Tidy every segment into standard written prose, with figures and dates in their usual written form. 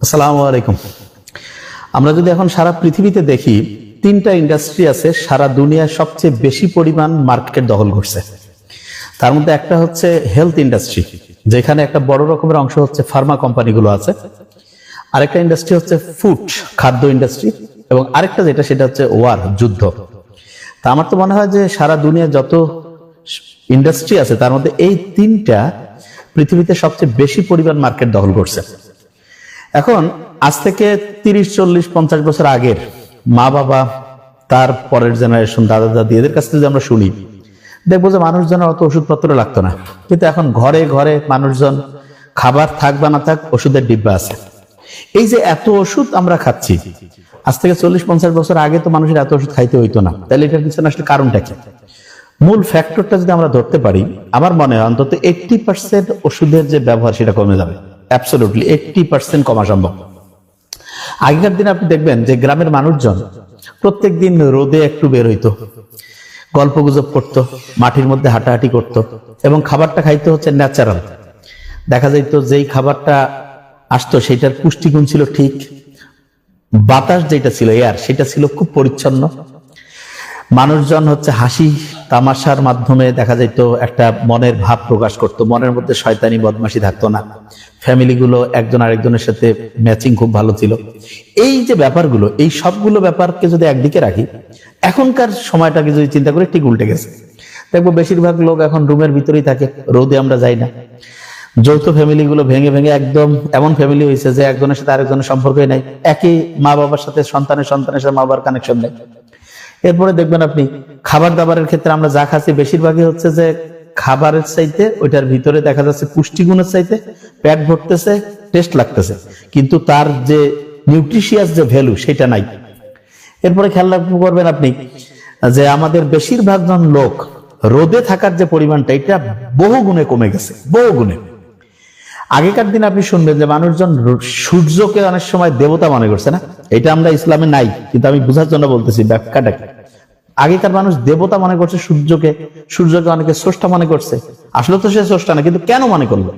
আসসালামু আলাইকুম। আমরা যদি এখন সারা পৃথিবীতে দেখি, তিনটা ইন্ডাস্ট্রি আছে সারা দুনিয়ায় সবচেয়ে বেশি পরিমাণ মার্কেট দখল করছে। তার মধ্যে একটা হচ্ছে হেলথ ইন্ডাস্ট্রি, যেখানে একটা বড় রকমের অংশ হচ্ছে ফার্মা কোম্পানিগুলো আছে। আরেকটা ইন্ডাস্ট্রি হচ্ছে ফুড, খাদ্য ইন্ডাস্ট্রি, এবং আরেকটা যেটা সেটা হচ্ছে ওয়ার, যুদ্ধ। তা আমার তো মনে হয় যে সারা দুনিয়ায় যত ইন্ডাস্ট্রি আছে তার মধ্যে এই তিনটা পৃথিবীতে সবচেয়ে বেশি পরিমাণ মার্কেট দখল করছে। এখন আজ থেকে 30, 40, 50 বছর আগের মা বাবা, তার পরের জেনারেশন, দাদা দাদি, এদের কাছ থেকে যদি আমরা শুনি, দেখবো যে মানুষজনের অত ওষুধপত্র লাগতো না। কিন্তু এখন ঘরে ঘরে মানুষজন, খাবার থাক বা না থাক, ওষুধের ডিব্বা আছে। এই যে এত ওষুধ আমরা খাচ্ছি, আজ থেকে 40, 50 বছর আগে তো মানুষের এত ওষুধ খাইতে হইতো না। তাহলে এটার পিছনে আসলে কারণটা কি? মূল ফ্যাক্টরটা যদি আমরা ধরতে পারি, আমার মনে হয় অন্তত 80% ওষুধের যে ব্যবহার সেটা কমে যাবে। অ্যাবসলিউটলি 80% কমা সম্ভব। আগেকার দিনে আপনি দেখবেন যে গ্রামের মানুষজন প্রত্যেক দিন রোদে একটু বের হইতো, গল্প গুজব করতো, মাটির মধ্যে হাঁটাহাঁটি করত, এবং খাবারটা খাইতে হচ্ছে ন্যাচারাল। দেখা যাইতো যেই খাবারটা আসতো সেটার পুষ্টিগুণ ছিল ঠিক, বাতাস যেটা ছিল, এয়ার, সেটা ছিল খুব পরিচ্ছন্ন। মানুষজন হচ্ছে হাসি তামাশার মাধ্যমে দেখা যাইত একটা মনের ভাব প্রকাশ করত, মনের মধ্যে শয়তানি বদমাশি থাকতো না। ফ্যামিলিগুলো একজন আরেকজনের সাথে ম্যাচিং খুব ভালো ছিল। এই যে ব্যাপারগুলো, এই সবগুলো ব্যাপারকে যদি একদিকে রাখি, এখনকার সময়টাকে যদি চিন্তা করি, ঠিক উল্টে গেছে। দেখবো বেশিরভাগ লোক এখন রুমের ভিতরেই থাকে, রোদে আমরা যাই না। যৌথ ফ্যামিলিগুলো ভেঙে ভেঙে একদম এমন ফ্যামিলি হয়েছে যে একজনের সাথে আরেকজনের সম্পর্কই নাই, একই মা বাবার সাথে সন্তানের সাথে মা বাবার কানেকশন নেই। এরপরে দেখবেন আপনি খাবার দাবারের ক্ষেত্রে আমরা যা খাচ্ছি বেশিরভাগই হচ্ছে যে খাবারের চাইতে ওইটার ভিতরে দেখা যাচ্ছে পুষ্টিগুণের চাইতে পেট ভরতেছে, টেস্ট লাগতেছে, কিন্তু তার যে নিউট্রিশিয়াস যে ভ্যালু সেটা নাই। এরপরে খেয়াল করবেন আপনি যে আমাদের বেশিরভাগ জন লোক রোদে থাকার যে পরিমাণটা, এটা বহু গুণে কমে গেছে, বহু গুণে। আগেকার দিনে আপনি শুনবেন যে মানুষজন সূর্যকে অনেক সময় দেবতা মনে করছে না, এটা আমরা ইসলামে নাই, কিন্তু আমি বোঝার জন্য বলতেছি ব্যাখ্যাটাকে। আগেকার মানুষ দেবতা মনে করছে সূর্যকে, সূর্যকে অনেকে স্রষ্টা মনে করছে। আসলে তো সে স্রষ্টা না, কিন্তু কেন মনে করলো?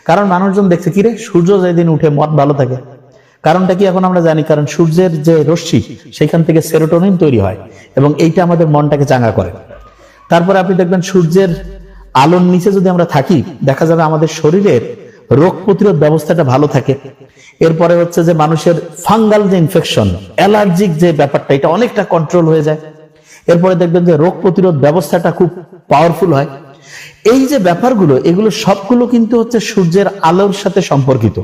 কারণ মানুষজন দেখছে কিরে, সূর্য যেদিন উঠে মন ভালো থাকে। কারণটা কি এখন আমরা জানি, কারণ সূর্যের যে রশ্মি সেখান থেকে সেরোটোনিন তৈরি হয়, এবং এইটা আমাদের মনটাকে চাঙ্গা করে। তারপরে আপনি দেখবেন সূর্যের আলোর নিচে যদি আমরা থাকি, দেখা যাবে আমাদের শরীরের রোগ প্রতিরোধ ব্যবস্থাটা ভালো থাকে। এরপরে হচ্ছে যে মানুষের ফাঙ্গাল যে ইনফেকশন, অ্যালার্জিক যে ব্যাপারটা, এটা অনেকটা কন্ট্রোল হয়ে যায়। এরপরে দেখবেন যে রোগ প্রতিরোধ ব্যবস্থাটা খুব পাওয়ারফুল হয়। এই যে ব্যাপারগুলো, এগুলো সবগুলো কিন্তু হচ্ছে সূর্যের আলোর সাথে সম্পর্কিত।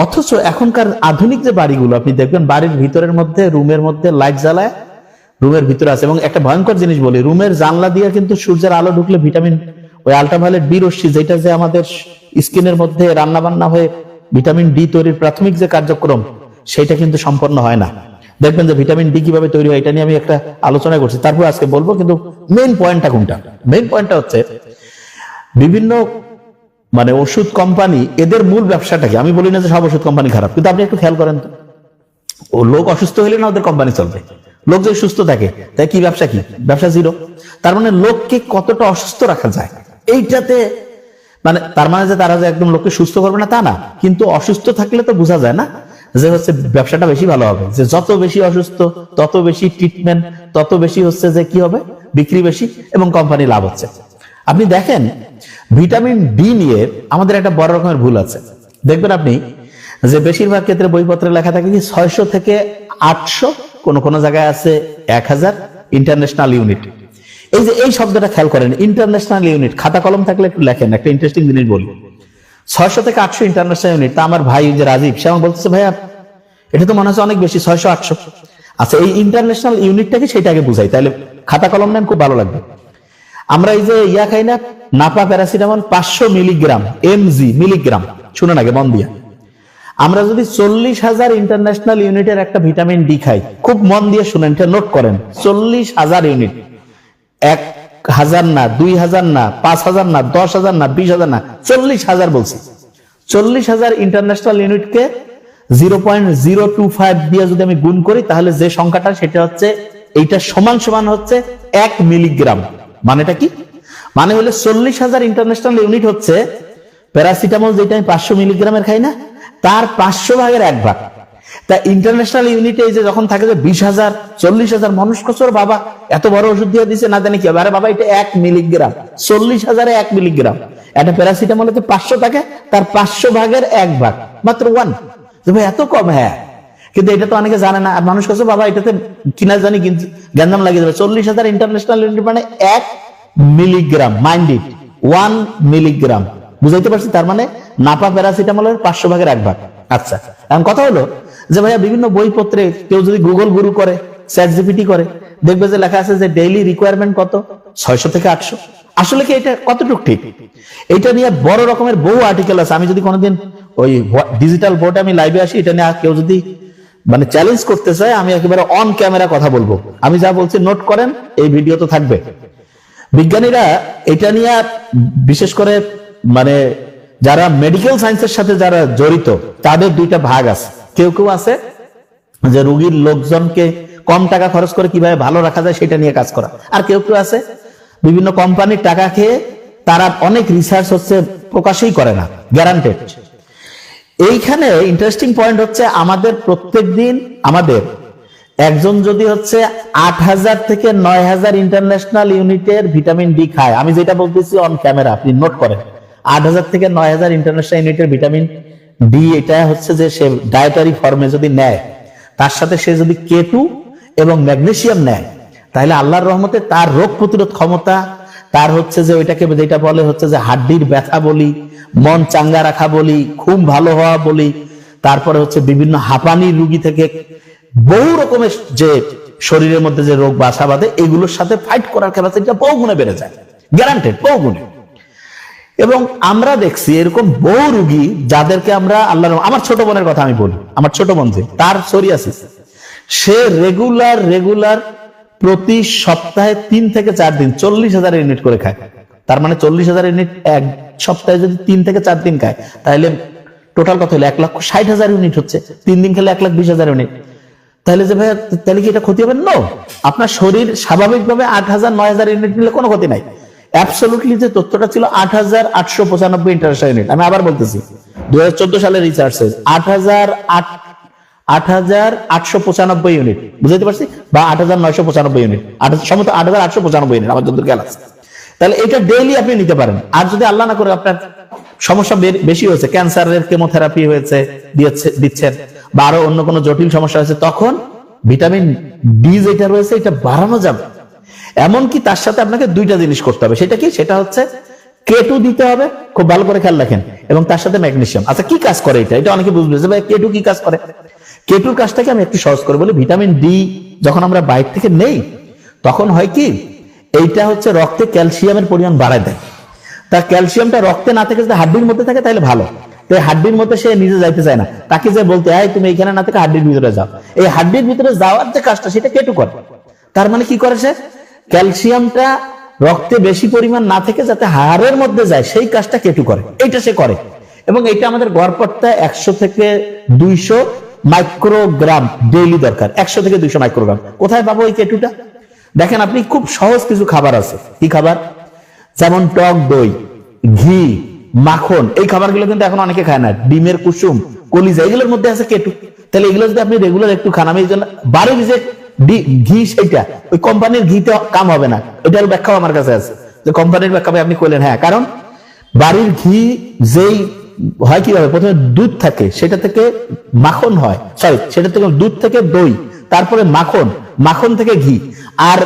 অথচ এখনকার আধুনিক যে বাড়িগুলো আপনি দেখবেন, বাড়ির ভিতরের মধ্যে, রুমের মধ্যে লাইট জ্বালায় রুমের ভিতরে আছে। এবং একটা ভয়ঙ্কর জিনিস বলি, রুমের জানলা দিয়ে কিন্তু সূর্যের আলো ঢুকলে ভিটামিন, ওই আল্ট্রাভায়োলেট বি রশ্মি, যেটা যে আমাদের স্কিনের মধ্যে রান্না বান্না হয়ে ভিটামিন ডি তৈরির প্রাথমিক যে কার্যক্রম, সেটা কিন্তু সম্পন্ন হয় না। দেখবেন যে ভিটামিন ডি কিভাবে তৈরি হয়, এটা নিয়ে আমি একটা আলোচনা করছি, তারপর আজকে বলবো। কিন্তু মেইন পয়েন্টটা কোনটা? মেইন পয়েন্টটা হচ্ছে বিভিন্ন ওষুধ কোম্পানি, এদের মূল ব্যবসাটা কি? আমি বলি না যে সব ওষুধ কোম্পানি খারাপ, কিন্তু আপনি একটু খেয়াল করেন তো, ও লোক অসুস্থ হলে না ওদের কোম্পানি চলবে, লোক যদি সুস্থ থাকে তাই কি ব্যবসা? কি ব্যবসা? জিরো। তার মানে লোককে কতটা অসুস্থ রাখা যায় এইটাতে, তার মানে যে তারা যে একদম লোককে সুস্থ করবে না তা না, কিন্তু অসুস্থ থাকলে তো বোঝা যায় না যে হচ্ছে ব্যবসাটা বেশি ভালো হবে, যে যত বেশি অসুস্থ তত বেশি ট্রিটমেন্ট, তত বেশি হচ্ছে যে কি হবে, বিক্রি বেশি এবং কোম্পানি লাভ হচ্ছে। আপনি দেখেন ভিটামিন ডি নিয়ে আমাদের একটা বড় রকমের ভুল আছে। দেখবেন আপনি যে বেশিরভাগ ক্ষেত্রে বইপত্রে লেখা থাকে কি 600 থেকে 800, কোন কোন জায়গায় আছে 1000 ইন্টারন্যাশনাল ইউনিট। এই যে এই শব্দটা খেয়াল করেন, ইন্টারন্যাশনাল ইউনিট। খাতা কলম থাকলে একটু লেখেন, একটা ইন্টারেস্টিং জিনিস বলি। 600 থেকে 800 ইন্টারন্যাশনাল ইউনিট। তা আমার ভাই যে রাজীব, সে আমাকে বলতেছে, ভাইয়া এটা তো মনে হচ্ছে অনেক বেশি, 600, 800। আচ্ছা, এই ইন্টারন্যাশনাল ইউনিটটাকে সেটাকে বুঝাই, তাহলে খাতা কলম নেন, খুব ভালো লাগবে। আমরা এই যে ইয়া খাই না, Napa paracetamol 500 milligram, MG, milligram, শুনেন আগে মন দিয়া। আমরা যদি 40,000 ইন্টারন্যাশনাল ইউনিটের একটা ভিটামিন ডি খাই, খুব মন দিয়ে শুনেন, এটা নোট করেন, 40,000 ইউনিট, 1,000 না, 2,000 না, 5,000 না, 10,000 না, 20,000 না, 40,000 বলছি। 40,000 ইন্টারন্যাশনাল ইউনিটকে 0.025 দিয়ে যদি আমি গুণ করি, তাহলে যে সংখ্যাটা সেটা হচ্ছে, এইটা সমান সমান হচ্ছে 1 মিলিগ্রাম। মানেটা কি? মানে হলো 40,000 ইন্টারন্যাশনাল ইউনিট হচ্ছে প্যারাসিটামল, যেটা আমি 500 মিলিগ্রামের খাই না, তার 500 ভাগের 1 ভাগ। তা ইন্টারন্যাশনাল ইউনিটে এই যে যখন থাকে যে 20,000 40,000 মানুষ কচর বাবা এত বড় ওষুধ দিয়ে দিচ্ছে না জানি কি হবে। আরে বাবা এটা 1 মিলিগ্রাম, 40,000-এ 1 মিলিগ্রাম। একটা প্যারাসিটামলে তো 500 থাকে, তার 500 ভাগের 1 ভাগ, মাত্র 1। ভাই এত কম? হ্যাঁ, কিন্তু এটা তো অনেকে জানে না। আর মানুষ কাছে বাবা এটাতে কিনা জানি কিন্তু গ্যান্দাম লাগিয়ে যাবে। 40,000 ইন্টারন্যাশনাল ইউনিট মানে 1 মিলিগ্রাম, মাইন্ড ইট, 1 মিলিগ্রাম। বুঝাইতে পারছি? তার মানে নাপা প্যারাসিটামলের 500 ভাগের 1 ভাগ। আচ্ছা, এখন কথা হলো যে ভাইয়া বিভিন্ন বইপত্রে কেউ যদি গুগল গুরু করে, চ্যাট জিপিটি করে, দেখবে যে লেখা আছে যে ডেইলি রিকোয়ারমেন্ট কত, 600 থেকে 800। আসলে কি এটা কতটুকু ঠিক? এটা নিয়ে বড় রকমের বহু আর্টিকেল আছে। আমি যদি কোনোদিন ওই ডিজিটাল বোর্ডে আমি লাইভে আসি, এটা নিয়ে কেউ যদি মানে চ্যালেঞ্জ করতে চায়, আমি একেবারে অন ক্যামেরা কথা বলবো। আমি যা বলছি নোট করেন, এই ভিডিও তো থাকবে। বিজ্ঞানীরা এটা নিয়ে বিশেষ করে মানে যারা মেডিকেল সায়েন্সের সাথে যারা জড়িত, তাদের 2টা ভাগ আছে। কেউ কেউ আছে যে রোগীর লোকজনকে কম টাকা খরচ করে কিভাবে ভালো রাখা যায় সেটা নিয়ে কাজ করা। আর কেউ কেউ আছে বিভিন্ন কোম্পানির টাকা খেয়ে তারা অনেক রিসার্চ হচ্ছে প্রকাশই করে না, গ্যারান্টেড। এইখানে ইন্টারেস্টিং পয়েন্ট হচ্ছে আমাদের প্রত্যেক দিন আমাদের একজন যদি হচ্ছে 8,000 থেকে 9,000 ইন্টারন্যাশনাল ইউনিটের ভিটামিন ডি খায়, আমি যেটা বলতেছি অন ক্যামেরা, আপনি নোট করেন, 8,000 থেকে 9,000 ইন্টারন্যাশনাল ইউনিটের ভিটামিন ডি, এটা হচ্ছে যে সে ডায়েটারি ফর্মে যদি নেয়, তার সাথে সে যদি K2 এবং ম্যাগনেসিয়াম নেয়, তাহলে আল্লাহর রহমতে তার রোগ প্রতিরোধ ক্ষমতা, তার হচ্ছে যে ওইটাকে যেটা বলে হচ্ছে যে হাড্ডির ব্যথা বলি, মন চাঙ্গা রাখা বলি, ঘুম ভালো হওয়া বলি, তারপরে হচ্ছে বিভিন্ন হাঁপানির রোগী থেকে বহু রকমের যে শরীরের মধ্যে যে রোগ বাসা বাঁধে, এগুলোর সাথে ফাইট করার ক্যাপাসিটিটা বহু গুণে বেড়ে যায়, গ্যারান্টেড বহু গুণে। এবং আমরা দেখছি এরকম বহু রোগী যাদেরকে আমরা আল্লাহ, আমার ছোট বোনের কথা আমি বলি, আমার ছোট বোন যে তার সোরিয়াসিস, সে রেগুলার প্রতি সপ্তাহে 3 থেকে 4 দিন 40,000 ইউনিট করে খায়। তার মানে 40,000 ইউনিট এক সপ্তাহে যদি 3 থেকে 4 দিন খায়, তাহলে টোটাল কত হলো? 1,60,000 ইউনিট হচ্ছে। 3 দিন খেলে 1,20,000 ইউনিট। তাহলে যে ভাই তাহলে কি এটা ক্ষতি হবে? নো, আপনার শরীর স্বাভাবিকভাবে 8,000 9,000 ইউনিট নিলে কোনো ক্ষতি নাই। অ্যাবসলিউটলি যে তথ্যটা ছিল 8,895 ইন্টারন্যাশনাল ইউনিট, আমি আবার বলতেছি 2014 সালের রিসার্চে 8,895 ইউনিট, বুঝতে পারছি, বা 8,995 ইউনিট, সম্ভবত 8,895 ইউনিট আমার যতদূর খেয়াল আছে। তাহলে এটা ডেইলি আপনি নিতে পারেন। আর যদি আল্লাহ না করে আপনার সমস্যা বেশি হয়েছে, ক্যান্সারের কেমোথেরাপি হয়েছে, দিচ্ছেন, বা আরো অন্য কোনো জটিল সমস্যা হয়েছে, তখন ভিটামিন ডি যেটা রয়েছে এটা বাড়ানো যাবে। এমনকি তার সাথে আপনাকে 2টা জিনিস করতে হবে। সেটা কি? সেটা হচ্ছে K2 দিতে হবে, খুব ভালো করে খেয়াল রাখেন, এবং তার সাথে ম্যাগনেসিয়াম। আচ্ছা, কি কাজ করে এটা? এটা অনেকে বুঝবে যে ভাই K2 কি কাজ করে। K2 কাজটাকে আমি একটু সহজ করে বলি। ভিটামিন ডি যখন আমরা বাইরে থেকে নেই, তখন হয় কি, এইটা হচ্ছে রক্তে ক্যালসিয়ামের পরিমাণ বাড়ায় দেয়। তার ক্যালসিয়ামটা রক্তে না থেকে যদি হাড্ডির মধ্যে থাকে তাহলে ভালো। তো হাড্ডির মধ্যে সে নিজে যাইতে চায় না, তাকে যে বলতে হয় তুমি এখানে না থেকে হাড্ডির ভিতরে যাও, এই হাড্ডির ভিতরে যাওয়ার যে কাজটা সেটা K2 করে। তার মানে কি করে? সে ক্যালসিয়ামটা রক্তে বেশি পরিমাণ না থেকে যাতে হাড়ের মধ্যে যায়, সেই কাজটা K2 করে। এইটা সে করে, এবং এটা আমাদের গড়পড়তা 100 থেকে 200 মাইক্রোগ্রাম ডেইলি দরকার। 100 থেকে 200 মাইক্রোগ্রাম। কোথায় পাবো এই K2টা? দেখেন, আপনি খুব সহজ কিছু খাবার আছে। কি খাবার? যেমন টক দই, ঘি, মাখন, এই খাবারগুলো কিন্তু এখন অনেকে খায় না। ডিমের কুসুম, কলিজা, এগুলোর মধ্যে আছে K2। তাহলে এগুলো যদি আপনি রেগুলার একটু খান, আমি এই জন্য বাড়ির যে ঘি, সেইটা ওই কোম্পানির ঘিতে কাম হবে না। এটার ব্যাখ্যাও আমার কাছে আছে, যে কোম্পানির ব্যাখ্যা আপনি কইলেন হ্যাঁ, কারণ বাড়ির ঘি যেই হয় কিভাবে, প্রথমে দুধ থাকে, সেটা থেকে মাখন হয়, সেটা থেকে দুধ থেকে দই, তারপরে মাখন থেকে ঘি। আর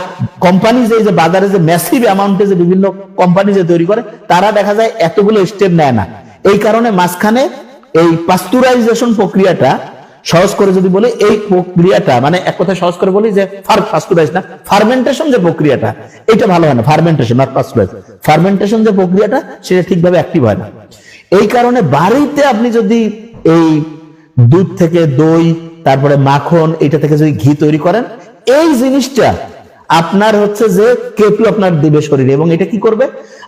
কোম্পানি যে বাজারে যে ম্যাসিভ অ্যামাউন্টে যে বিভিন্ন কোম্পানি যে তৈরি করে, তারা দেখা যায় এতগুলো স্টেপ নেয় না। এই কারণে মাঝখানে এই পাস্তুরাইজেশন প্রক্রিয়াটা, সহজ করে যদি বলি, এই প্রক্রিয়াটা মানে এক কথায় সহজ করে বলি যে পাস্তুরাইজ না, ফার্মেন্টেশন যে প্রক্রিয়াটা, এটা ভালো হয় না। ফার্মেন্টেশন নট পাস্তুরাইজ, ফার্মেন্টেশন যে প্রক্রিয়াটা সেটা ঠিকভাবে অ্যাক্টিভ হয় না। এই কারণে বাড়িতে আপনি যদি এই দুধ থেকে দই, তারপরে মাখন, এটা থেকে যদি ঘি তৈরি করেন, এই জিনিসটা আপনার হচ্ছে যে K2 আপনার দিবে শরীরে, এবং এটা কি করবে?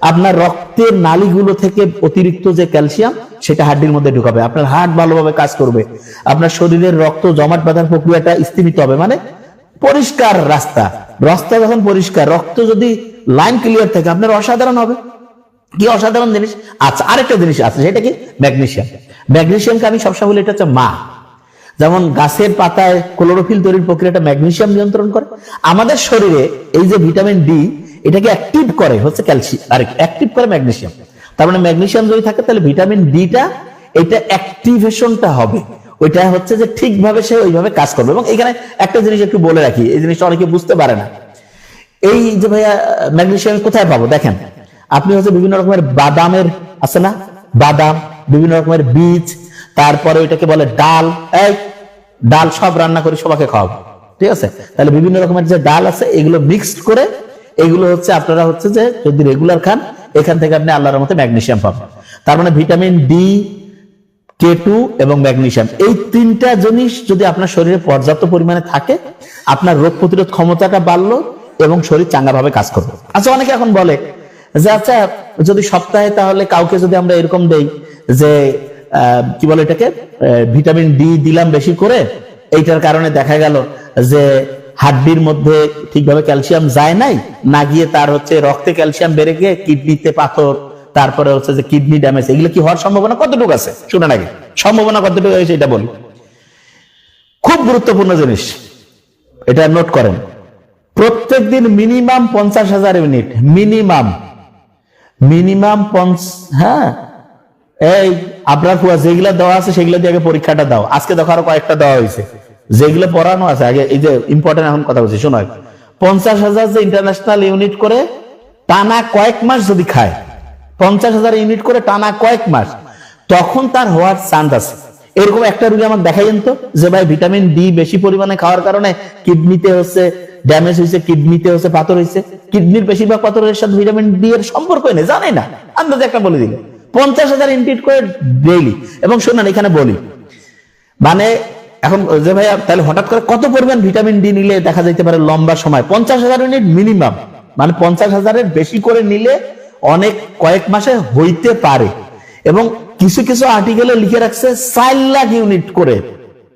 আপনার রক্তের নালীগুলো থেকে অতিরিক্ত যে ক্যালসিয়াম, সেটা হাড্ডির মধ্যে ঢুকাবে, আপনার হার্ট ভালোভাবে কাজ করবে, আপনার শরীরের রক্ত জমাট বাঁধার প্রক্রিয়াটা স্তিমিত হবে। মানে পরিষ্কার রাস্তা যখন পরিষ্কার, রক্ত যদি লাইন ক্লিয়ার থাকে, আপনার অসাধারণ হবে। কি অসাধারণ জিনিস। আচ্ছা, আরেকটা জিনিস আছে, সেটা কি? ম্যাগনেসিয়াম। ম্যাগনেসিয়ামকে আমি সবসময় বলি এটা হচ্ছে মা। যেমন গাছের পাতায় ক্লোরোফিল তৈরির প্রক্রিয়াটা ম্যাগনেসিয়াম নিয়ন্ত্রণ করে, আমাদের শরীরে এই যে ভিটামিন ডি এটাকে অ্যাক্টিভ করে হচ্ছে ক্যালসিয়াম, আর অ্যাক্টিভ করে ম্যাগনেসিয়াম। তার মানে ম্যাগনেসিয়াম যদি থাকে তাহলে ভিটামিন ডিটা এটা অ্যাক্টিভেশনটা হবে, ওইটা হচ্ছে যে ঠিকভাবে সে ওইভাবে কাজ করবে। এবং এখানে একটা জিনিস একটু বলে রাখি, এই জিনিসটা অনেকে বুঝতে পারে না। এই যে ভাইয়া ম্যাগনেসিয়াম কোথায় পাবো, দেখেন আপনি হচ্ছে বিভিন্ন রকমের বাদামের আছে না, বাদাম, বিভিন্ন রকমের বীজ, তারপরে ওইটাকে বলে ডাল, এই ডাল সব রান্না করে সবাইকে খাওয়াবো, ঠিক আছে? তাহলে বিভিন্ন রকমের যে ডাল আছে এগুলো মিক্সড করে, এগুলো হচ্ছে আপনারা হচ্ছে যে যদি রেগুলার খান, এখান থেকে আপনি আল্লাহর মতো ম্যাগনেসিয়াম পাবেন। তার মানে ভিটামিন ডি, K2 এবং ম্যাগনেসিয়াম, এই তিনটা জিনিস যদি আপনার শরীরে পর্যাপ্ত পরিমাণে থাকে, আপনার রোগ প্রতিরোধ ক্ষমতাটা বাড়লো এবং শরীর চাঙ্গাভাবে কাজ করবে। আচ্ছা, অনেকে এখন বলে যে আচ্ছা যদি সপ্তাহে তাহলে কাউকে যদি আমরা এরকম দেই যে কি বলে এটাকে ভিটামিন ডি দিলাম বেশি করে, এইটার কারণে দেখা গেল যে হাড্ডির মধ্যে ঠিকভাবে ক্যালসিয়াম যায় নাই, না গিয়ে তার হচ্ছে রক্তে ক্যালসিয়াম বেড়ে গিয়ে কিডনিতে পাথর, তারপরে হচ্ছে যে কিডনি ড্যামেজ, এগুলো কি হওয়ার সম্ভাবনা কতটুকু আছে? শুনে নাকি সম্ভাবনা কতটুকু আছে এটা বলি। খুব গুরুত্বপূর্ণ জিনিস, এটা নোট করেন। প্রত্যেক দিন মিনিমাম 50,000 ইউনিট, মিনিমাম হ্যাঁ, এই আপনার যেগুলা দেওয়া আছে সেগুলো দিয়ে আগে পরীক্ষাটা দাও। আজকে দেখো আরো কয়েকটা দেওয়া হয়েছে, যেগুলো পড়ানো আছে আগে। এই যে ইম্পর্টেন্ট এখন কথা বলছি, শোনো, 50,000 যে ইন্টারন্যাশনাল ইউনিট করে টানা কয়েক মাস যদি খায়, 50,000 ইউনিট করে টানা কয়েক মাস, তখন তার হওয়ার চান্স আছে। এরকম একটা রোগী আমাকে দেখাইন তো, যে ভাই ভিটামিন ডি বেশি পরিমাণে খাওয়ার কারণে কিডনিতে হচ্ছে ড্যামেজ হয়েছে, কিডনিতে হচ্ছে পাথর হয়েছে। কিডনির বেশিরভাগ পাথরের সাথে ভিটামিন ডি এর সম্পর্ক নেই, জানে না, আন্দাজে একটা বলে দিল। 50,000 ইউনিট করে ডেইলি। এবং শোনেন এখানে বলি, মানে এখন যে ভাইয়া তাহলে হঠাৎ করে কত পরিমাণ ভিটামিন ডি নিলে দেখা যাইতে পারে লম্বা সময়? 50,000 ইউনিট মিনিমাম, মানে 50,000-এর বেশি করে নিলে অনেক কয়েক মাসে হইতে পারে। এবং কিছু কিছু আর্টিকেলে লিখে রাখছে 4 লাখ ইউনিট করে,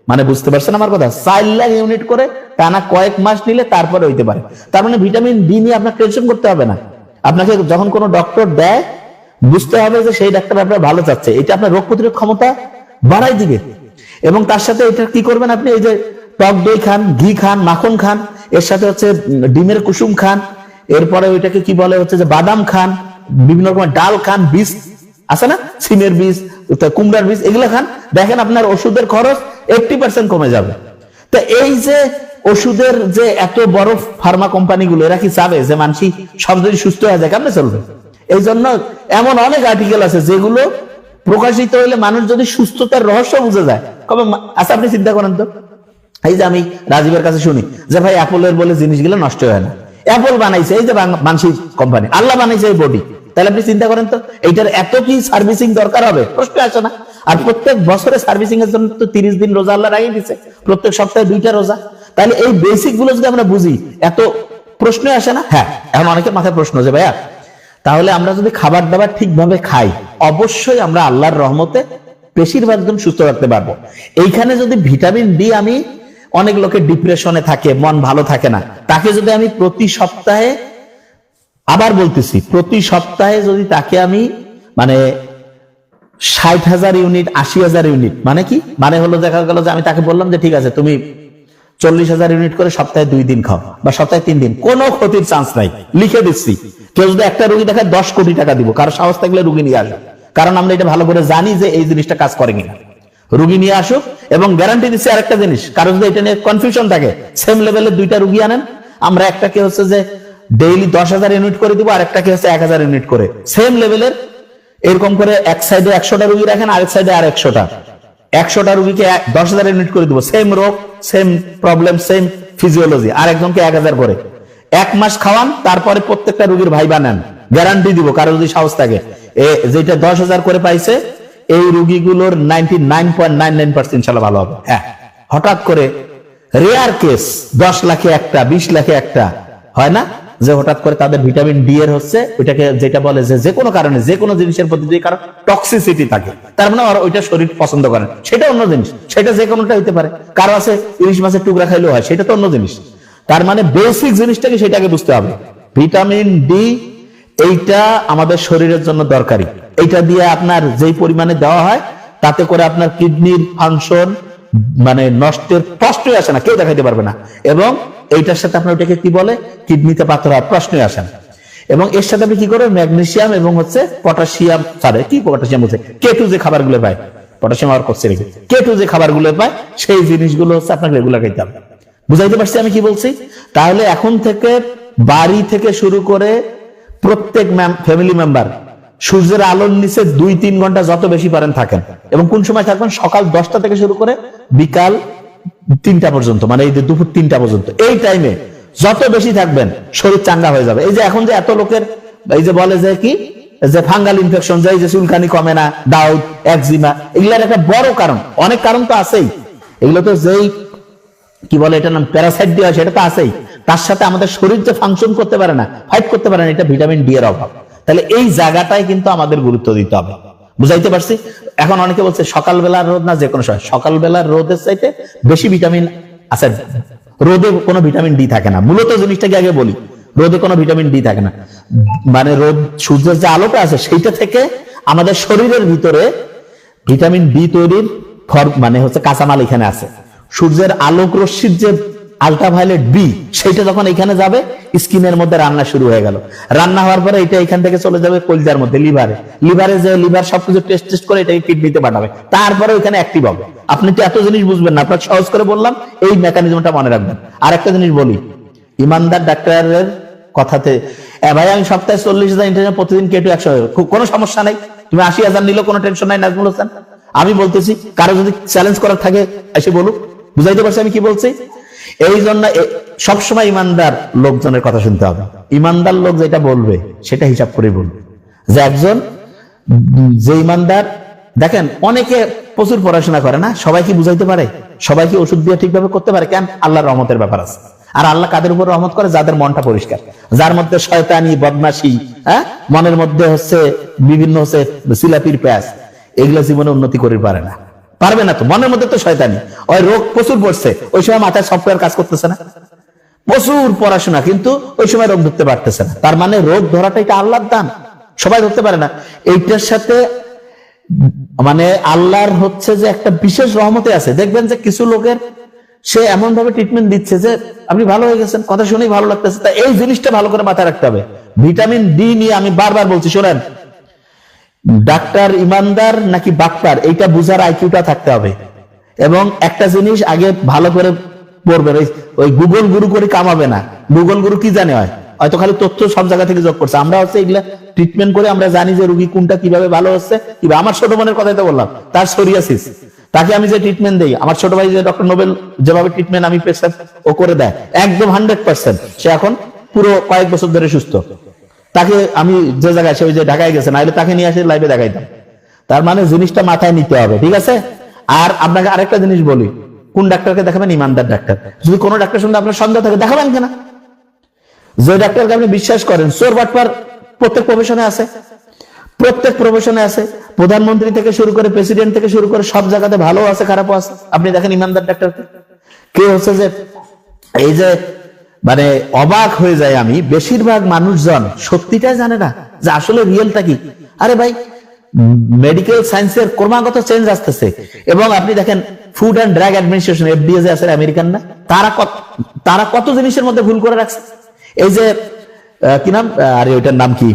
মানে বুঝতে পারছেন আমার কথা, 4 লাখ ইউনিট করে টানা কয়েক মাস নিলে তারপরে হইতে পারে। তার মানে ভিটামিন ডি নিয়ে আপনাকে টেনশন করতে হবে না। আপনাকে যখন কোনো ডক্টর দেয় বুঝতে হবে যে সেই ডাক্তার আপনার ভালো চাচ্ছে, এটা আপনার রোগ প্রতিরোধ ক্ষমতা বাড়াই দিবে। এবং তার সাথে এটা কি করবেন আপনি, এই যে টক দই খান, ঘি খান, মাখন খান, এর সাথে হচ্ছে ডিমের কুসুম খান, এরপরে ওইটাকে কি বলে হচ্ছে যে বাদাম খান, বিভিন্ন রকমের ডাল খান, বীজ আছে না, সিমের বীজ, কুমড়ার বীজ, এগুলো খান। দেখেন আপনার ওষুধের খরচ 80% কমে যাবে। তো এই যে ওষুধের যে এত বড় ফার্মা কোম্পানিগুলো, এরা কি চাবে যে মানুষ সব যদি সুস্থ হয়ে যায়? কেমনে চলবে? এই জন্য এমন অনেক আর্টিকেল আছে যেগুলো প্রকাশিত হইলে মানুষ যদি সুস্থতার রহস্য বুঝে যায় কবে। আচ্ছা আপনি চিন্তা করেন তো, এই যে আমি রাজীবের কাছে শুনি যে ভাই অ্যাপলের বলে জিনিসগুলো নষ্ট হয় না, অ্যাপল বানাইছে এই যে মানসিক কোম্পানি, আল্লাহ বানাইছে এই বডি, তাহলে আপনি চিন্তা করেন তো এইটার এত কি সার্ভিসিং দরকার হবে? প্রশ্ন আসে না? আর প্রত্যেক বছরে সার্ভিসিং এর জন্য তো 30 দিন রোজা আল্লাহ রাখিয়ে দিচ্ছে, প্রত্যেক সপ্তাহে 2টা রোজা। তাহলে এই বেসিক গুলো যদি আমরা বুঝি, এত প্রশ্ন আসে না? হ্যাঁ, এখন অনেকের মাথায় প্রশ্ন যে ভাইয়া তাহলে আমরা যদি খাবার দাবার ঠিকভাবে খাই, অবশ্যই আমরা আল্লাহর রহমতে বেশিরভাগ জন সুস্থ রাখতে পারবো। এইখানে যদি ভিটামিন ডি, আমি অনেক লোকের ডিপ্রেশনে থাকে, মন ভালো থাকে না, তাকে যদি আমি প্রতি সপ্তাহে, আবার বলতেছি প্রতি সপ্তাহে যদি তাকে আমি মানে 60,000 ইউনিট, 80,000 ইউনিট, মানে কি, মানে হলো দেখা গেল যে আমি তাকে বললাম যে ঠিক আছে তুমি 40,000 ইউনিট করে সপ্তাহে 2 দিন খাও বা সপ্তাহে 3 দিন, কোনো ক্ষতির চান্স নাই, লিখে দিচ্ছি। কেউ যদি একটা রোগী দেখায় 10 কোটি টাকা দিব, কারো সাহস থাকলে রোগী নিয়ে আসবে, কারণ আমরা এটা ভালো করে জানি যে এই জিনিসটা কাজ করে কিনা। রোগী নিয়ে আসুক, এবং গ্যারান্টি দিচ্ছি আরেকটা জিনিস, কারো যদি এটা নিয়ে কনফিউশন থাকে, সেম লেভেলের 2টা রোগী আনেন, আমরা একটাকে হচ্ছে যে ডেইলি 10,000 ইউনিট করে দিব, আর একটাকে হচ্ছে 1,000 ইউনিট করে, সেম লেভেলের। এরকম করে এক সাইডে 100টা রোগী রাখেন, আরেক সাইডে আর 100টা রোগীকে 10,000 ইউনিট করে দিব, সেম রোগ, সেম প্রবলেম, সেম ফিজিওলজি, আর একজনকে 1,000 করে। 1 মাস খাওয়ান, তারপরে প্রত্যেকটা রোগীর ভাই বানান, গ্যারান্টি দিব কারো যদি সাহস থাকে। যেটা 10,000 করে পাইছে এই রোগীগুলোর 99.99% ইনশাআল্লাহ ভালো হবে। হ্যাঁ, হঠাৎ করে রেয়ার কেস 10 লাখে একটা, 20 লাখে একটা হয় না, যে হঠাৎ করে তাদের ভিটামিন ডি এর হচ্ছে ওইটাকে যেটা বলে যে কোনো কারণে, যে কোনো জিনিসের প্রতি যদি কারো টক্সিসিটি থাকে, তার মানে ওইটা শরীর পছন্দ করে, সেটা অন্য জিনিস, সেটা যে কোনোটা হইতে পারে। কারো আছে ইলিশ মাছের টুকরা খাইলেও হয়, সেটা তো অন্য জিনিস। তার মানে বেসিক জিনিসটাকে সেটাকে বুঝতে হবে। ভিটামিন ডি এইটা আমাদের শরীরের জন্য দরকারি। এইটা দিয়ে আপনার যেই পরিমাণে দেওয়া হয় তাতে করে আপনার কিডনির ফাংশন মানে নষ্টের প্রশ্নই আসে না, কেউ দেখাইতে পারবে না। এবং এইটার সাথে আপনার ওটাকে কি বলে, কিডনিতে পাথর হওয়ার প্রশ্নই আসে না। এবং এর সাথে আপনি কি করবেন, ম্যাগনেসিয়াম এবং হচ্ছে পটাশিয়াম, কি পটাশিয়াম হচ্ছে K2 যে খাবারগুলো পায়, পটাশিয়াম আর করছে রেখে K2 যে খাবারগুলো পায় সেই জিনিসগুলো হচ্ছে আপনাকে রেগুলার খাইতে হবে। বুঝাইতে পারছি আমি কি বলছি? তাহলে এখন থেকে বাড়ি থেকে শুরু করে প্রত্যেক ফ্যামিলি মেম্বার সূর্যের আলোর নিচে 2-3 ঘন্টা যত বেশি পারেন থাকেন। এবং কোন সময় থাকবেন, সকাল 10টা থেকে শুরু করে বিকাল 3টা পর্যন্ত, মানে এই যে দুপুর 3টা পর্যন্ত, এই টাইমে যত বেশি থাকবেন শরীর চাঙ্গা হয়ে যাবে। এই যে এখন যে এত লোকের এই যে বলে যে কি, যে ফাঙ্গাল ইনফেকশন, যে চুলকানি কমে না, দাউদ, একজিমা, এগুলার একটা বড় কারণ, অনেক কারণ তো আছেই, এগুলো তো যেই কি বলে এটার নাম প্যারাসাইট দেওয়া, সেটা তো আছেই। তার সাথে আমাদের শরীর যে ফাংশন করতে পারে না, ফাইট করতে পারে না, এটা ভিটামিন ডি এর অভাব। তাহলে এই জায়গাটায় কিন্তু আমাদের গুরুত্ব দিতে হবে। বুঝাইতে পারছি? এখন অনেকে বলছে সকালবেলার রোদ না যে কোনো সময়, সকালবেলার রোদের চাইতে বেশি ভিটামিন আছে। রোদে কোনো ভিটামিন ডি থাকে না। মূলত জিনিসটাকে আগে বলি, রোদে কোনো ভিটামিন ডি থাকে না। মানে রোদ, সূর্যের যে আলোটা আছে সেইটা থেকে আমাদের শরীরের ভিতরে ভিটামিন ডি তৈরির মানে হচ্ছে কাঁচামাল এখানে আছে। সূর্যের আলোক রশ্মির যে আলট্রাভায়োলেট বি, সেইটা যখন এখানে যাবে স্কিনের মধ্যে রান্না শুরু হয়ে গেল। রান্না হওয়ার পরে এটা এখান থেকে চলে যাবে কলিজার মধ্যে, লিভারে যে লিভার সবকিছু টেস্ট করে এটাকে কিডনিতে পাঠাবে, তারপরে ওখানে অ্যাক্টিভ হবে। আপনি তো এত জিনিস বুঝবেন না, আপনার সহজ করে বললাম, এই মেকানিজমটা মনে রাখবেন। আর একটা জিনিস বলি, ইমানদার ডাক্তারের কথাতে, ভাই আমি সপ্তাহে 40,000 ইন্টারনেট প্রতিদিন K2 100, কোনো সমস্যা নাই, তুমি 80,000 নিলেও কোনো টেনশন নাই নাজমুল হোসেন। আমি বলতেছি, কারো যদি চ্যালেঞ্জ করার থাকে এসে বলুক। বুঝাইতে পারছি আমি কি বলছি? এই জন্য সবসময় ইমানদার লোকজনের কথা শুনতে হবে। ইমানদার লোক যেটা বলবে সেটা হিসাব করে বলবে। যে একজন যে ইমানদার, দেখেন অনেকে প্রচুর পড়াশোনা করে না, সবাই কি বুঝাইতে পারে? সবাই কি ওষুধ দিয়ে ঠিকভাবে করতে পারে? কেন? আল্লাহর রহমতের ব্যাপার আছে। আর আল্লাহ কাদের উপর রহমত করে? যাদের মনটা পরিষ্কার, যার মধ্যে শয়তানি, বদমাশি, মনের মধ্যে হচ্ছে বিভিন্ন হচ্ছে সিলাপির প্যাস, এগুলো জীবনে উন্নতি করে পারে না, পারবে না। তো মনের মধ্যে তো শয়তানি, ওই রোগ প্রচুর পড়ছে, ওই সময় মাথায় সফটওয়্যার কাজ করতেছে না, প্রচুর পড়াশোনা কিন্তু ওই সময় রোগ ধরতে পারতেছে না। তার মানে রোগ ধরাটা এটা আল্লাহর দান, সবাই ধরতে পারে না। এইটার সাথে মানে আল্লাহর হচ্ছে যে একটা বিশেষ রহমতে আছে। দেখবেন যে কিছু লোকের সে এমন ভাবে ট্রিটমেন্ট দিচ্ছে যে আপনি ভালো হয়ে গেছেন, কথা শুনেই ভালো লাগতেছে। তা এই জিনিসটা ভালো করে মাথায় রাখতে হবে। ভিটামিন ডি নিয়ে আমি বারবার বলছি, শোনেন, ডাক্তার ইমানদার নাকি বাক্তার, এইটা বুঝার আইকিউটা থাকতে হবে। এবং একটা জিনিস আগে ভালো করে পড়বেন, ওই গুগল গুরু করে কামাবে না। গুগল গুরু কি জানে হয়, হয়তো খালি তথ্য সব জায়গা থেকে যোগ করছে। আমরা হচ্ছে এগুলা ট্রিটমেন্ট করে আমরা জানি যে রোগী কোনটা কিভাবে ভালো হচ্ছে। আমার ছোট বোনের কথাই তো বললাম, তার সোরিয়াসিস, তাকে আমি যে ট্রিটমেন্ট দেই, আমার ছোট ভাই যে ডক্টর নোবেল যেভাবে ট্রিটমেন্ট আমি প্রেসক্রাইব ও করে দেয়, একদম 100%, সে এখন পুরো কয়েক বছর ধরে সুস্থ। তাকে আমি যে জায়গায়, সে ওই যে ঢাকায় গেছে, নাহলে তাকে নিয়ে আসে লাইভে দেখাইতাম। তার মানে জিনিসটা মাথায় নিতে হবে, ঠিক আছে? আর আপনাকে আরেকটা জিনিস বলি, কোন ডাক্তারকে দেখাবেন? ইমানদার ডাক্তার। যদি কোনো ডাক্তার সঙ্গে আপনার সন্দেহ থাকে, দেখাবেন কেনা? যে ডাক্তারকে আপনি বিশ্বাস করেন, চোর বাটপার প্রত্যেক প্রফেশনে আছে, প্রত্যেক প্রফেশনে আছে, প্রধানমন্ত্রী থেকে শুরু করে প্রেসিডেন্ট থেকে শুরু করে সব জায়গাতে ভালো আছে, খারাপও আছে। আপনি দেখেন ইমানদার ডাক্তার কে হচ্ছে যে, এই যে মানে অবাক হয়ে যায় আমি, বেশিরভাগ মানুষজন সত্যিটাই জানে না যে আসলে রিয়েলটা কি। আরে ভাই, মেডিকেল সায়েন্সের ক্রমাগত চেঞ্জ আসতেছে। এবং আপনি দেখেন food and drug administration, FDA যে আছে আমেরিকান না, তারা কত জিনিসের মধ্যে ভুল করে রাখছে। এই যে কি নাম, আরে ওইটার নাম কি,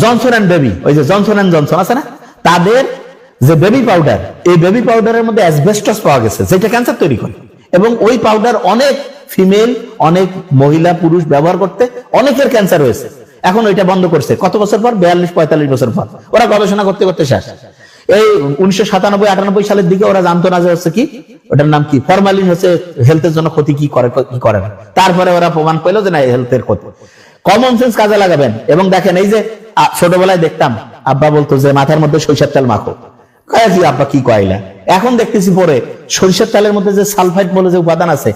জনসন অ্যান্ড বেবি, ওই যে জনসন অ্যান্ড জনসন আছে না, তাদের যে বেবি পাউডার, এই বেবি পাউডারের মধ্যে অ্যাসবেস্টস পাওয়া গেছে, যেটা ক্যান্সার তৈরি করে। এবং ওই পাউডার অনেক ফিমেল, অনেক মহিলা পুরুষ ব্যবহার করতে অনেকের ক্যান্সার হয়েছে। এখন ওইটা বন্ধ করছে কত বছর পর? 42-45 বছর পর। ওরা গবেষণা করতে করতে শেষ। এই 1997-98 সালের দিকে ওরা জানতো না যে হচ্ছে কি, ওটার নাম কি, ফরমালিন হচ্ছে হেলথের জন্য ক্ষতি কি করে না। তারপরে ওরা প্রমাণ পেলো যে না, হেলথের ক্ষতি। কমন সেন্স কাজে লাগাবেন। এবং দেখেন, এই যে ছোটবেলায় দেখতাম আব্বা বলতো যে মাথার মধ্যে সরিষার তেল মাখো, কি আব্বা কি কয়লা। এখন দেখতেছি পরে সরিষার তেলের মধ্যে যে সালফাইড বলে যে উপাদান আছে,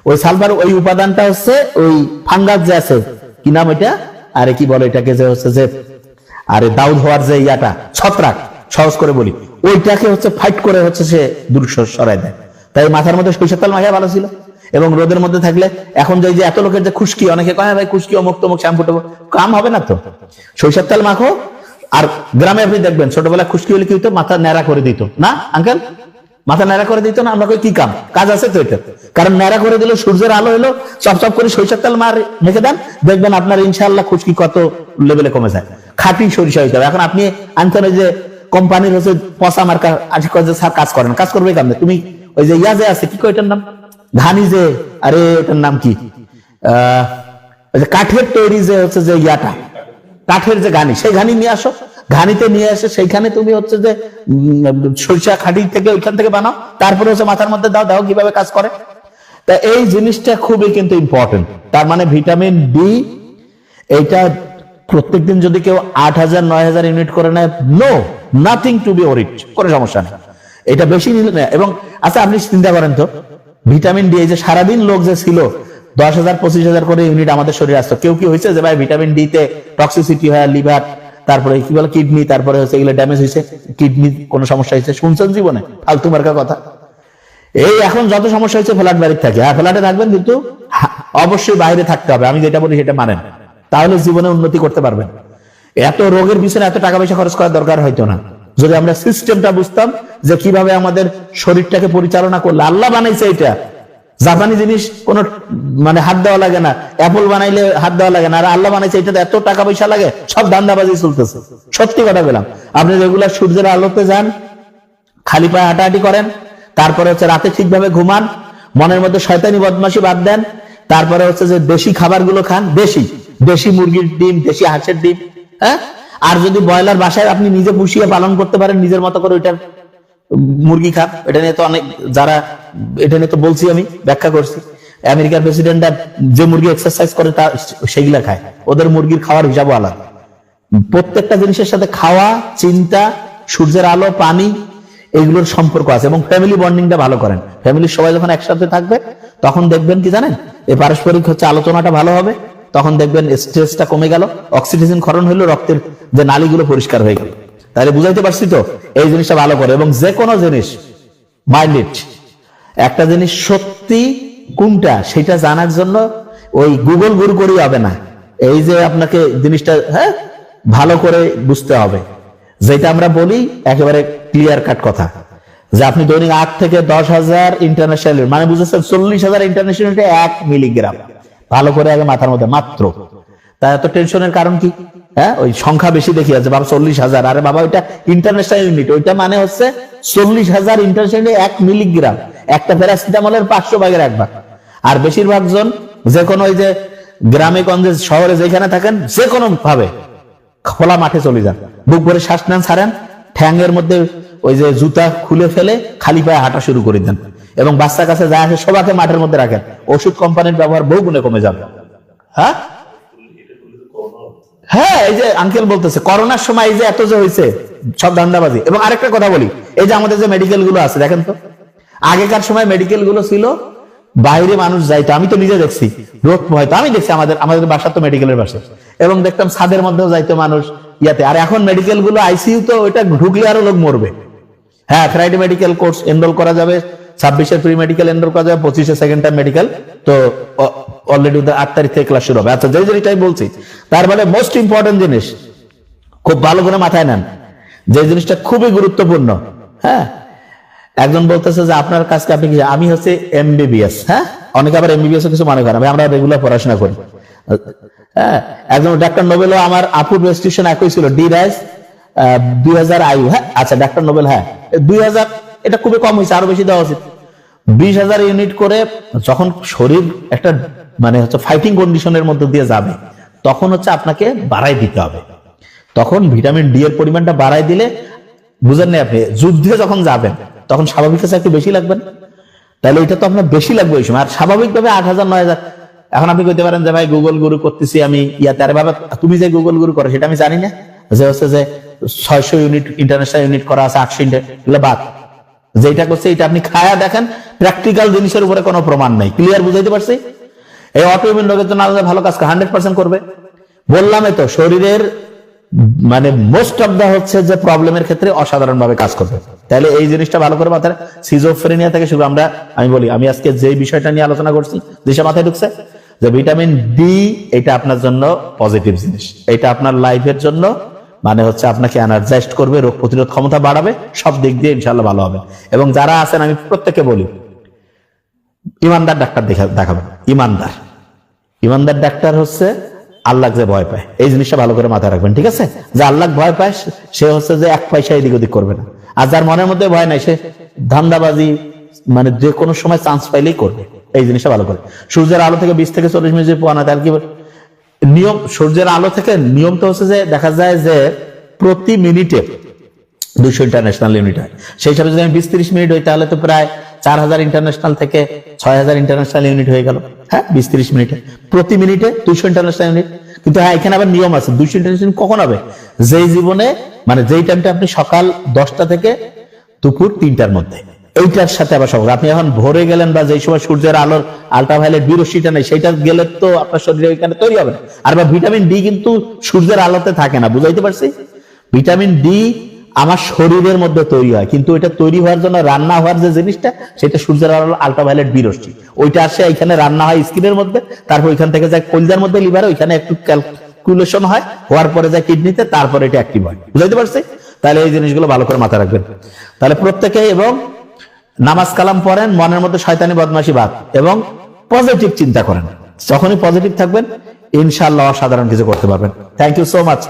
ওই সালফার, ওই উপাদানটা হচ্ছে ওই ফাঙ্গাস যে আছে, কি নাম ওইটা, আরে কি বলে এটাকে, যে হচ্ছে যে, আরে দাউদ হওয়ার যে ইয়াটা, ছত্রাক, সহজ করে বলি, ওইটাকে হচ্ছে ফাইট করে হচ্ছে সে দূর সরাই দেয়। তাই মাথার মধ্যে সরিষার তেল মাখা ভালো ছিল। এবং রোদের মধ্যে থাকলে এখন যে এত লোকের যে খুশকি, অনেকে কয় ভাই খুশকি অমুক তমুক শ্যাম্পু টমুক, কাম হবে না তো। সরিষার তেল মাখো। আর গ্রামে আপনি দেখবেন ছোটবেলায় খুশকি হলে কি হতো, মাথা ন্যাড়া করে দিত না আঙ্কেল, মাথা ন্যাড়া করে দিত না। আমরা কই কি কাজ আছে তো এটা, কারণ ন্যাড়া করে দিল, সূর্যের আলো এলো, চপ করে সরিষার তেল মেখে দেন, দেখবেন আপনার ইনশাআল্লাহ খুশকি কত লেভেলে কমে যায়। খাঁটি সরিষা হইতে হবে। এখন আপনি আনতেন ওই যে কোম্পানির হচ্ছে পচা মার্কা কাজ করেন, কাজ করবে কেমন? তুমি ওই যে ইয়া যে আছে কি কয় এটার নাম, ধানি যে, আরে এটার নাম কি, কাঠের তৈরি যে হচ্ছে যে ইয়াটা, কাঠের যে ঘানি, সেই ঘানি নিয়ে আসো, ঘানিতে নিয়ে আসে সেইখানে তুমি হচ্ছে যে সরিষা খাঁটি থেকে ওইখান থেকে বানাও, তারপরে হচ্ছে মাথার মধ্যে দাও কিভাবে কাজ করে। তা এই জিনিসটা খুবই কিন্তু ইম্পর্টেন্ট। তার মানে ভিটামিন ডি এইটা প্রত্যেকদিন যদি কেউ 8,000 9,000 ইউনিট করে নেয়, no nothing to be worried, কোনো সমস্যা নেই। এটা বেশি নিলে না। এবং আচ্ছা আপনি চিন্তা করেন তো, ভিটামিন ডি এই যে সারাদিন লোক যে ছিল 10,000 25,000 করে ইউনিট আমাদের শরীরে আসতো, কেউ কি হয়েছে যে ভাই ভিটামিন ডি তে টক্সিসিটি হয়, লিভার, তারপরে কি বলে কিডনি, তারপরে হচ্ছে এগুলো ড্যামেজ হয়েছে, কিডনি কোনো সমস্যা হয়েছে, শুনছেন জীবনে? ফালতু মার্কা কথা। এই এখন যত সমস্যা হচ্ছে ফ্ল্যাট বাড়িতে থাকে, হ্যাঁ ফ্ল্যাটে থাকবেন কিন্তু অবশ্যই বাইরে থাকতে হবে, আমি যেটা বলি সেটা মানেন, তাহলে জীবনে উন্নতি করতে পারবেন। এত রোগের পিছনে এত টাকা পয়সা খরচ করার দরকার হয়তো না, যদি আমরা সিস্টেমটা বুঝতাম যে কিভাবে আমাদের শরীরটাকে পরিচালনা করলে। আল্লাহ বানাইছে এটা, জাপানি জিনিস কোন মানে হাত দেওয়া লাগে না, অ্যাপল বানাইলে হাত দেওয়া লাগে না, আর আল্লাহ বানাইছে এটাতে এত টাকা পয়সা লাগে, সব ধান্দাবাজি চলতেছে। সত্যি কথা বললাম, আপনি রেগুলার সূর্যের আলোতে যান, খালি পায়ে হাঁটাহাঁটি করেন, তারপরে হচ্ছে রাতে ঠিকভাবে ঘুমান, মনের মধ্যে শয়তানি বদমাশি বাদ দেন, তারপরে হচ্ছে যে দেশি খাবারগুলো খান, দেশি মুরগির ডিম, দেশি হাঁসের ডিম, হ্যাঁ। আর যদি ব্রয়লার বাসায় আপনি নিজে পুষিয়ে পালন করতে পারেন নিজের মতো করে, ওইটার মুরগি খান। এটা নিয়ে তো অনেক যারা এটা নিয়ে তো বলছি, আমি ব্যাখ্যা করছি। আমেরিকার প্রেসিডেন্টরা যে মুরগি এক্সারসাইজ করে তা সেগুলা খায়, ওদের মুরগির খাওয়ার হিসাবও আলাদা। প্রত্যেকটা জিনিসের সাথে খাওয়া, চিন্তা, সূর্যের আলো, পানি, এইগুলোর সম্পর্ক আছে। এবং ফ্যামিলি বন্ডিংটা ভালো করেন। ফ্যামিলির সবাই যখন একসাথে থাকবে তখন দেখবেন কি জানেন, এই পারস্পরিক হচ্ছে আলোচনাটা ভালো হবে, তখন দেখবেন স্ট্রেসটা কমে গেল, অক্সিজেন ক্ষরণ হইলো, রক্তের যে নালীগুলো পরিষ্কার হয়ে গেল। তাহলে বুঝাইতে পারছি তো, এই জিনিসটা ভালো করে। এবং যে কোনো জিনিস মাইন্ড ইট, একটা জিনিস সত্যি কোনটা সেটা জানার জন্য ওই গুগল গুরু করেই হবে না, এই যে আপনাকে জিনিসটা হ্যাঁ ভালো করে বুঝতে হবে। যেটা আমরা বলি একেবারে ক্লিয়ার কাট কথা, যে আপনি দৈনিক 8 থেকে 10,000 ইন্টারন্যাশনাল, মানে বুঝেছেন 40,000 ইন্টারন্যাশনাল 1 মিলিগ্রাম, ভালো করে আগে মাথার মধ্যে মাত্র। তা এত টেনশনের কারণ কি? হ্যাঁ, ওই সংখ্যা বেশি দেখি আছে বাবা 40,000, আরে বাবা ওইটা ইন্টারন্যাশনাল ইউনিট, ওইটা মানে হচ্ছে 40,000 ইন্টারন্যাশনাল 1 মিলিগ্রাম, একটা প্যারাসিটামলের 500 ভাগের 1 ভাগ। আর বেশিরভাগ জন যে কোনো ওই যে গ্রামে গঞ্জে শহরে যেখানে থাকেন, যে কোনো ভাবে খোলা মাঠে চলে যান, বুক ভরে শ্বাস নেন, ছাড়েন, ঠ্যাঙের মধ্যে ওই যে জুতা খুলে ফেলে খালি পায়ে হাঁটা শুরু করে দেন, এবং বাচ্চা কাছে যা আসে সবাইকে মাঠের মধ্যে রাখেন, ওষুধ কোম্পানির ব্যবহার বহু গুণে কমে যাবে। হ্যাঁ হ্যাঁ, এই যে আঙ্কেল বলতেছে করোনার সময় এই যে এত যে হয়েছে সব ধান্দাবাজি। এবং আরেকটা কথা বলি, এই যে আমাদের যে মেডিকেল গুলো আছে দেখেন তো, আগেকার সময় মেডিকেল গুলো ছিল বাইরে মানুষ যাইতো, আমি তো নিজে দেখছি, রোগ হয়তো আমি দেখছি, আমাদের বাসা তো মেডিকেলের বাসা, এবং দেখতাম ছাদের মধ্যেও যাইতো মানুষ ইয়াতে। আর এখন মেডিকেল গুলো আইসিইউ, তো ওইটা ঢুকলে আরো লোক মরবে। হ্যাঁ, ফ্রাইডে মেডিকেল কোর্স এনরোল করা যাবে, 26-এর প্রি মেডিকেল এনরোল করা যাবে, 25-এ সেকেন্ড টাইম মেডিকেল, তো অলরেডি 8 তারিখ থেকে ক্লাস শুরু হবে। আচ্ছা, যে জিনিসটাই বলছি, তার মানে মোস্ট ইম্পর্টেন্ট জিনিস খুব ভালো করে মাথায় নেন, যে জিনিসটা খুবই গুরুত্বপূর্ণ। হ্যাঁ, একজন বলতেছে যে আপনার কাছে আপনি কি, আমি হচ্ছে এমবিবিএস। হ্যাঁ, অনেকে আবার এমবিবিএস কিছু মনে করেন, আমরা রেগুলার পড়াশোনা করি। হ্যাঁ, একজন ডাক্তার নোবেলও আমার আপুর রেজিস্ট্রেশন একই ছিল, ডি রাইস 2000 আয়ু। হ্যাঁ, আচ্ছা ডাক্তার নোবেল, হ্যাঁ 2000, এটা খুবই কম হয়েছে, আরো বেশি দেওয়া উচিত। 20,000 ইউনিট করে যখন শরীর একটা মানে হচ্ছে ফাইটিং কন্ডিশনের মধ্যে দিয়ে যাবে, তখন হচ্ছে আপনাকে বাড়াই দিতে হবে। তখন ভিটামিন ডি এর পরিমাণটা বাড়াই দিলে, বুঝেন না আপনি, যুদ্ধে যখন যাবেন তখন স্বাভাবিক কাছে একটু বেশি লাগবেন, তাহলে এটা তো আপনার বেশি লাগবে ওই সময়। আর স্বাভাবিকভাবে 8,000 9,000। এখন আপনি কইতে পারেন যে ভাই গুগল গুরু করতেছি আমি ইয়াতে, আরে বাবা তুমি যে গুগল গুরু করো সেটা আমি জানি না, যে হচ্ছে যে 600 ইউনিট ইন্টারন্যাশনাল ইউনিট করা আছে, 800 ইউনিট, এগুলো বাদ। যেটা করছে এটা আপনি খায়া দেখেন, প্র্যাকটিক্যাল জিনিসের উপরে কোনো প্রমাণ নাই। ক্লিয়ার বুঝাইতে পারছি? এই অটোইমিউন রোগের জন্য আলাদা ভালো কাজ 100% করবে। বললামই তো, শরীরের মানে মোস্ট অফ দা হচ্ছে যে প্রবলেমের ক্ষেত্রে অসাধারণ ভাবে কাজ করবে। তাহলে এই জিনিসটা ভালো করে মাথায়, সিজোফ্রেনিয়া থেকে শুরু, আমি আজকে যে বিষয়টা নিয়ে আলোচনা করছি, যেটা মাথায় ঢুকছে যে ভিটামিন ডি, এটা আপনার জন্য পজিটিভ জিনিস, এটা আপনার লাইফের জন্য মানে হচ্ছে আপনাকে এনার্জাইজড করবে, রোগ প্রতিরোধ ক্ষমতা বাড়াবে, সব দিক দিয়ে ইনশাল্লাহ ভালো হবে। এবং যারা আছেন, আমি প্রত্যেককে বলি, ইমানদার ডাক্তার দেখাবেন। ইমানদার ডাক্তার হচ্ছে আল্লাহ যে ভয় পায়, এই জিনিসটা ভালো করে মাথায় রাখবেন, ঠিক আছে? যে আল্লাহ ভয় পায় সে হচ্ছে যে এক পয়সা এদিক ওদিক করবে না। আর যার মনের মধ্যে ভয় নাই, সে ধান্দাবাজি মানে যে কোনো সময় চান্স পাইলেই করবে, এই জিনিসটা ভালো করে। সূর্যের আলো থেকে 20 থেকে 40 মিনিট পোয়ানো, তার কি নিয়ম? সূর্যের আলো থেকে নিয়ম তো হচ্ছে যে দেখা যায় যে প্রতি মিনিটে 200 ইন্টারন্যাশনাল ইউনিট হয়। সেই হিসাবে যদি আমি 20-30 মিনিট হই, তাহলে তো প্রায় 4000 ইন্টারন্যাশনাল থেকে 6000 ইন্টারন্যাশনাল ইউনিট হয়ে গেল। হ্যাঁ, 20-30 মিনিটে, প্রতি মিনিটে 200 ইন্টারন্যাশনাল ইউনিট। কিন্তু হ্যাঁ, এখানে আবার নিয়ম আছে। 200 ইন্টারন্যাশনাল কখন হবে? যেই জীবনে মানে যেই টাইমটা আপনি সকাল 10টা থেকে দুপুর 3টার মধ্যে, এইটার সাথে আবার সকাল। আপনি এখন ভোরে গেলেন বা যেই সময় সূর্যের আলোর আল্ট্রাভায়োলেট বিরশ্মিটা নেই, সেইটা গেলে তো আপনার শরীরে ওইখানে তৈরি হবে না। আর বা ভিটামিন ডি কিন্তু সূর্যের আলোতে থাকে না, বুঝাইতে পারছি? ভিটামিন ডি আমার শরীরের মধ্যে তৈরি হয়, কিন্তু এটা তৈরি হওয়ার জন্য রান্না হওয়ার যে জিনিসটা, সেটা সূর্যের আলো আল্ট্রাভায়োলেট বিরশ্মি, ওইটা আসে এখানে রান্না হয় স্কিনের মধ্যে, তারপর ওইখান থেকে যায় কলিজার মধ্যে, লিভারে, ওইখানে একটু ক্যালকুলেশন হয়, হওয়ার পরে যায় কিডনিতে, তারপরে এটা অ্যাক্টিভ হয়। বুঝাইতে পারছি? তাহলে এই জিনিসগুলো ভালো করে মাথায় রাখবেন। তাহলে প্রত্যেকে এবং নামাজ কালাম পড়েন, মনের মধ্যে শয়তানি বদমাশি বাদ, এবং পজিটিভ চিন্তা করেন। যখনই পজিটিভ থাকবেন, ইনশাআল্লাহ অসাধারণ কিছু করতে পারবেন। Thank you so much.